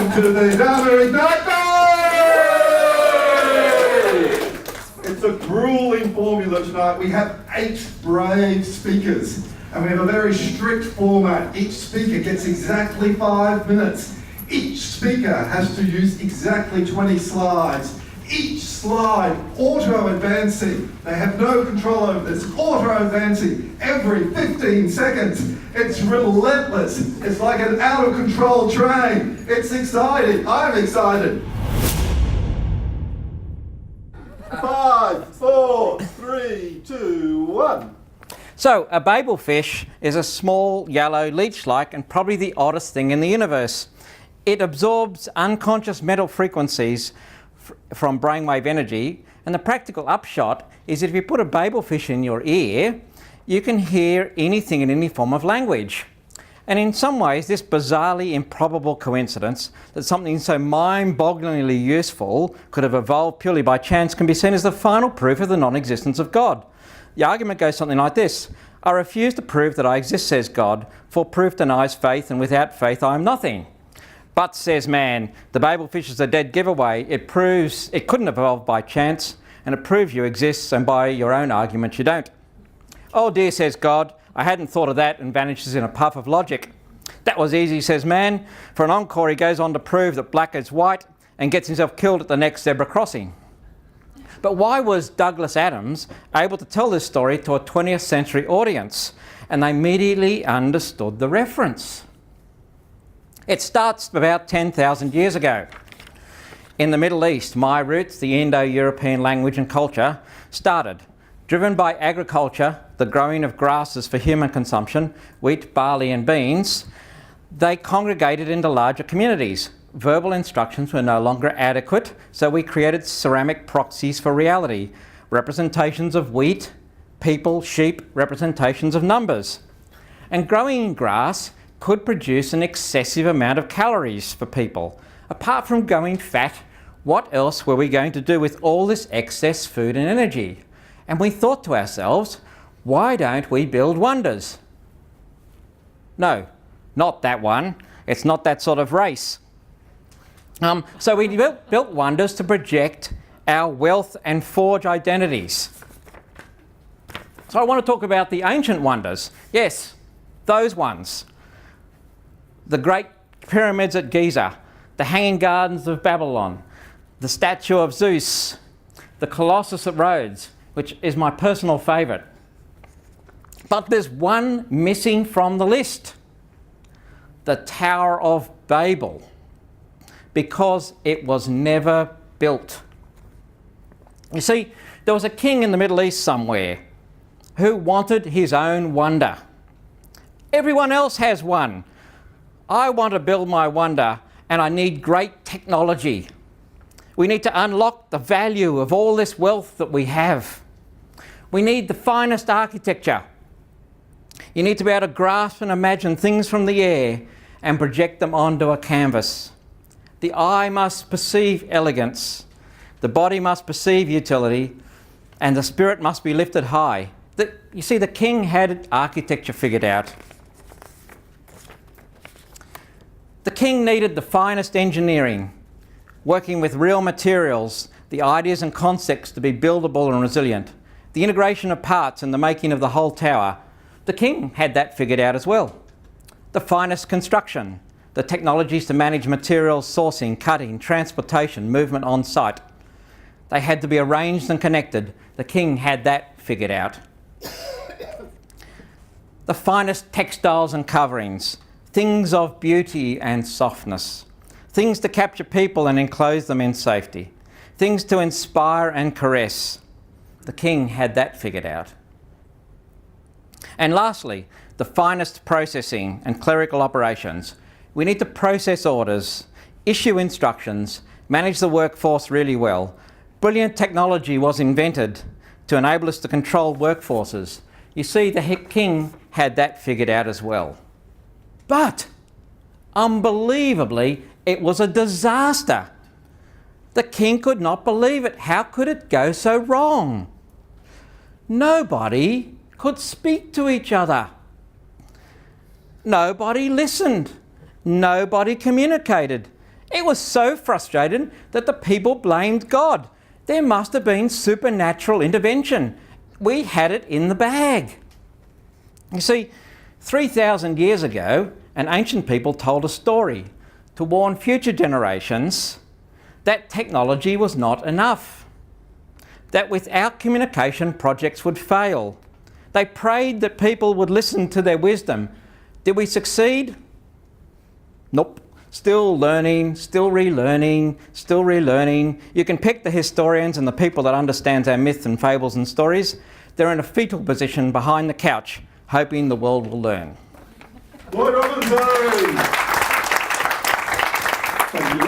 welcome to the DAMA Ignite Day! It's a grueling formula tonight. We have 8 brave speakers, and we have a very strict format. Each speaker gets exactly 5 minutes. Each speaker has to use exactly 20 slides. Each slide auto-advancing. They have no control over this. Auto-advancing every 15 seconds. It's relentless. It's like an out-of-control train. It's exciting. I'm excited. 5, 4, 3, 2, 1. So, a Babel fish is a small, yellow, leech-like and probably the oddest thing in the universe. It absorbs unconscious mental frequencies from brainwave energy, and the practical upshot is if you put a Babel fish in your ear, you can hear anything in any form of language. And in some ways, this bizarrely improbable coincidence that something so mind-bogglingly useful could have evolved purely by chance can be seen as the final proof of the non-existence of God. The argument goes something like this: I refuse to prove that I exist, says God, for proof denies faith, and without faith I am nothing. But, says man, the Babel fish is a dead giveaway. It proves it couldn't have evolved by chance, and it proves you exist, and by your own argument you don't. Oh dear, says God, I hadn't thought of that, and vanishes in a puff of logic. That was easy, says man. For an encore, he goes on to prove that black is white, and gets himself killed at the next zebra crossing. But why was Douglas Adams able to tell this story to a 20th century audience? And they immediately understood the reference. It starts about 10,000 years ago. In the Middle East, my roots, the Indo-European language and culture, started. Driven by agriculture, the growing of grasses for human consumption, wheat, barley and beans, they congregated into larger communities. Verbal instructions were no longer adequate, so we created ceramic proxies for reality, representations of wheat, people, sheep, representations of numbers. And growing grass could produce an excessive amount of calories for people. Apart from going fat, what else were we going to do with all this excess food and energy? And we thought to ourselves, why don't we build wonders? No, not that one. It's not that sort of race. So we built wonders to project our wealth and forge identities. So I want to talk about the ancient wonders. Yes, those ones. The great pyramids at Giza, the hanging gardens of Babylon, the statue of Zeus, the Colossus at Rhodes, which is my personal favourite. But there's one missing from the list: the Tower of Babel, because it was never built. You see, there was a king in the Middle East somewhere who wanted his own wonder. Everyone else has one. I want to build my wonder, and I need great technology. We need to unlock the value of all this wealth that we have. We need the finest architecture. You need to be able to grasp and imagine things from the air and project them onto a canvas. The eye must perceive elegance, the body must perceive utility, and the spirit must be lifted high. You see, the king had architecture figured out. The king needed the finest engineering, working with real materials, the ideas and concepts to be buildable and resilient, the integration of parts and the making of the whole tower. The king had that figured out as well. The finest construction, the technologies to manage materials, sourcing, cutting, transportation, movement on site. They had to be arranged and connected. The king had that figured out. The finest textiles and coverings, things of beauty and softness, things to capture people and enclose them in safety, things to inspire and caress. The king had that figured out. And lastly, the finest processing and clerical operations. We need to process orders, issue instructions, manage the workforce really well. Brilliant technology was invented to enable us to control workforces. You see, the king had that figured out as well. But, unbelievably, it was a disaster. The king could not believe it. How could it go so wrong? Nobody could speak to each other. Nobody listened. Nobody communicated. It was so frustrated that the people blamed God. There must have been supernatural intervention. We had it in the bag. You see, 3,000 years ago, an ancient people told a story to warn future generations that technology was not enough, that without communication projects would fail. They prayed that people would listen to their wisdom. Did we succeed? Nope. Still learning, still relearning, still relearning. You can pick the historians and the people that understand our myths and fables and stories. They're in a fetal position behind the couch, hoping the world will learn. Lloyd Robinson! Thank you.